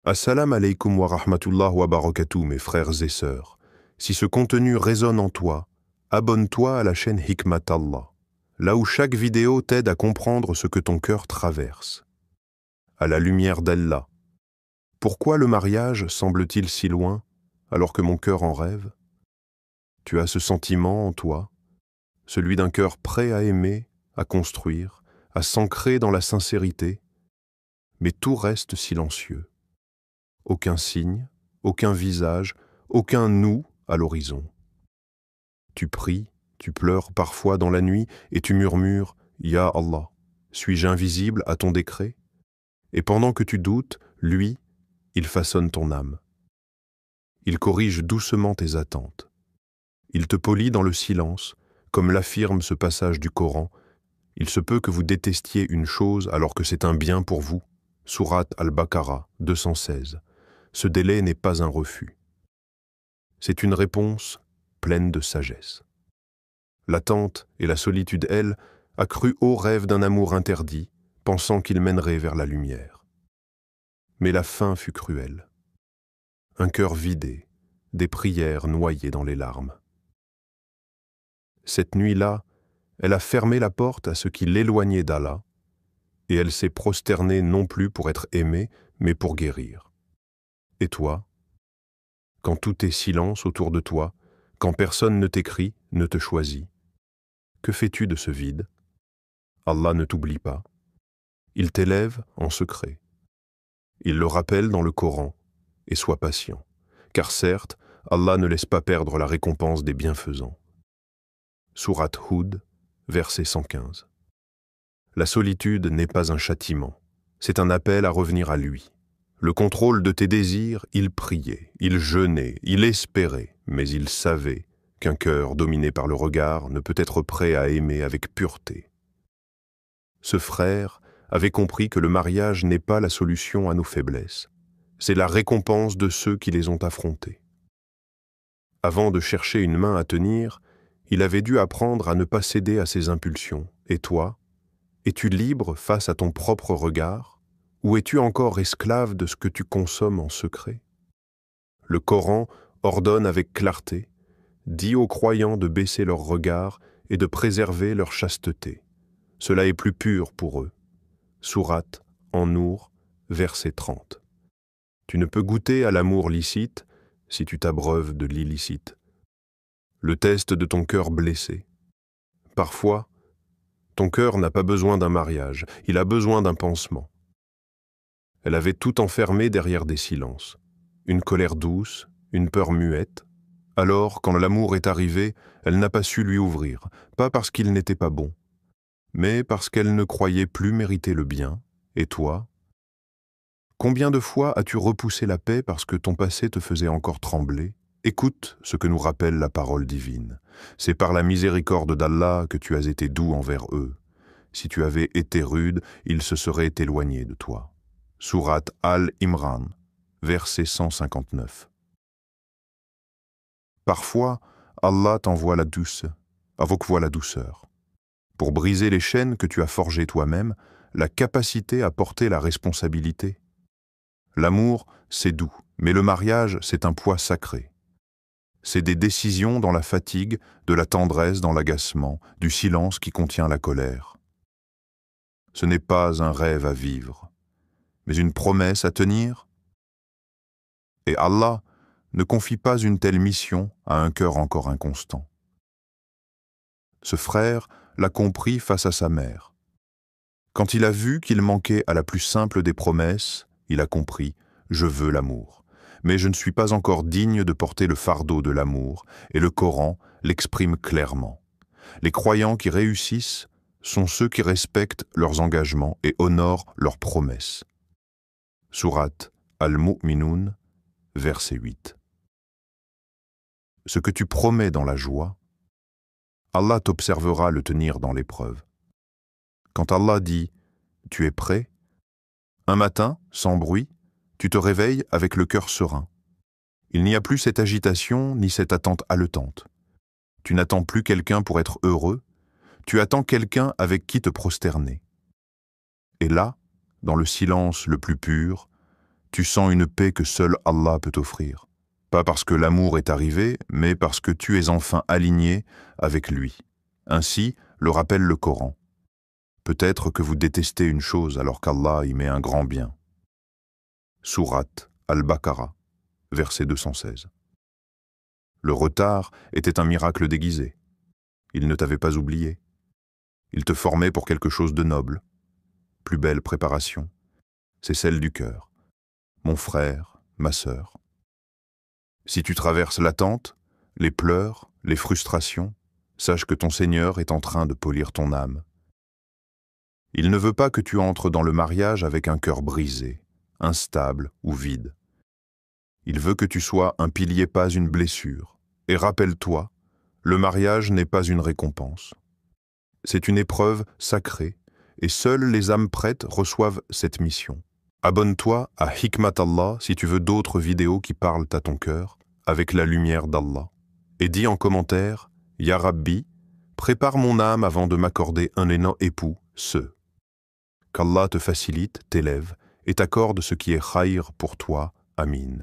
Assalamu alaikum wa rahmatullah wa barakatuh, mes frères et sœurs. Si ce contenu résonne en toi, abonne-toi à la chaîne Hikmat Allah, là où chaque vidéo t'aide à comprendre ce que ton cœur traverse. À la lumière d'Allah. Pourquoi le mariage semble-t-il si loin, alors que mon cœur en rêve? Tu as ce sentiment en toi, celui d'un cœur prêt à aimer, à construire, à s'ancrer dans la sincérité, mais tout reste silencieux. Aucun signe, aucun visage, aucun nous à l'horizon. Tu pries, tu pleures parfois dans la nuit et tu murmures « Ya Allah, suis-je invisible à ton décret ?» Et pendant que tu doutes, lui, il façonne ton âme. Il corrige doucement tes attentes. Il te polit dans le silence, comme l'affirme ce passage du Coran. Il se peut que vous détestiez une chose alors que c'est un bien pour vous. Sourate Al-Baqarah 216. Ce délai n'est pas un refus. C'est une réponse pleine de sagesse. L'attente et la solitude, elle, a cru au rêve d'un amour interdit, pensant qu'il mènerait vers la lumière. Mais la fin fut cruelle. Un cœur vidé, des prières noyées dans les larmes. Cette nuit-là, elle a fermé la porte à ce qui l'éloignait d'Allah, et elle s'est prosternée non plus pour être aimée, mais pour guérir. Et toi, quand tout est silence autour de toi, quand personne ne t'écrit, ne te choisit, que fais-tu de ce vide? Allah ne t'oublie pas. Il t'élève en secret. Il le rappelle dans le Coran, et sois patient, car certes, Allah ne laisse pas perdre la récompense des bienfaisants. Sourate Hud, verset 115. La solitude n'est pas un châtiment, c'est un appel à revenir à lui. Le contrôle de tes désirs, il priait, il jeûnait, il espérait, mais il savait qu'un cœur dominé par le regard ne peut être prêt à aimer avec pureté. Ce frère avait compris que le mariage n'est pas la solution à nos faiblesses, c'est la récompense de ceux qui les ont affrontés. Avant de chercher une main à tenir, il avait dû apprendre à ne pas céder à ses impulsions. Et toi, es-tu libre face à ton propre regard? Ou es-tu encore esclave de ce que tu consommes en secret? Le Coran ordonne avec clarté, dit aux croyants de baisser leur regard et de préserver leur chasteté. Cela est plus pur pour eux. Sourate An-Nour, verset 30. Tu ne peux goûter à l'amour licite si tu t'abreuves de l'illicite. Le test de ton cœur blessé. Parfois, ton cœur n'a pas besoin d'un mariage, il a besoin d'un pansement. Elle avait tout enfermé derrière des silences. Une colère douce, une peur muette. Alors, quand l'amour est arrivé, elle n'a pas su lui ouvrir, pas parce qu'il n'était pas bon, mais parce qu'elle ne croyait plus mériter le bien. Et toi? Combien de fois as-tu repoussé la paix parce que ton passé te faisait encore trembler? Écoute ce que nous rappelle la parole divine. C'est par la miséricorde d'Allah que tu as été doux envers eux. Si tu avais été rude, ils se seraient éloignés de toi. Sourate Al-Imran, verset 159. Parfois, Allah t'envoie la douce, invoque-toi la douceur. Pour briser les chaînes que tu as forgées toi-même, la capacité à porter la responsabilité. L'amour, c'est doux, mais le mariage, c'est un poids sacré. C'est des décisions dans la fatigue, de la tendresse dans l'agacement, du silence qui contient la colère. Ce n'est pas un rêve à vivre, mais une promesse à tenir. Et Allah ne confie pas une telle mission à un cœur encore inconstant. Ce frère l'a compris face à sa mère. Quand il a vu qu'il manquait à la plus simple des promesses, il a compris « Je veux l'amour ». Mais je ne suis pas encore digne de porter le fardeau de l'amour, et le Coran l'exprime clairement. Les croyants qui réussissent sont ceux qui respectent leurs engagements et honorent leurs promesses. Sourate Al-Mu'minun, verset 8. Ce que tu promets dans la joie, Allah t'observera le tenir dans l'épreuve. Quand Allah dit « Tu es prêt ?» un matin, sans bruit, tu te réveilles avec le cœur serein. Il n'y a plus cette agitation ni cette attente haletante. Tu n'attends plus quelqu'un pour être heureux, tu attends quelqu'un avec qui te prosterner. Et là, dans le silence le plus pur, tu sens une paix que seul Allah peut offrir. Pas parce que l'amour est arrivé, mais parce que tu es enfin aligné avec lui. Ainsi le rappelle le Coran. Peut-être que vous détestez une chose alors qu'Allah y met un grand bien. Sourate Al-Baqarah, verset 216. Le retard était un miracle déguisé. Il ne t'avait pas oublié. Il te formait pour quelque chose de noble. Plus belle préparation, c'est celle du cœur. Mon frère, ma sœur. Si tu traverses l'attente, les pleurs, les frustrations, sache que ton Seigneur est en train de polir ton âme. Il ne veut pas que tu entres dans le mariage avec un cœur brisé, instable ou vide. Il veut que tu sois un pilier, pas une blessure. Et rappelle-toi, le mariage n'est pas une récompense. C'est une épreuve sacrée, et seules les âmes prêtes reçoivent cette mission. Abonne-toi à Hikmat Allah si tu veux d'autres vidéos qui parlent à ton cœur, avec la lumière d'Allah. Et dis en commentaire, Ya Rabbi, prépare mon âme avant de m'accorder un époux, qu'Allah te facilite, t'élève et t'accorde ce qui est khayr pour toi. Amin.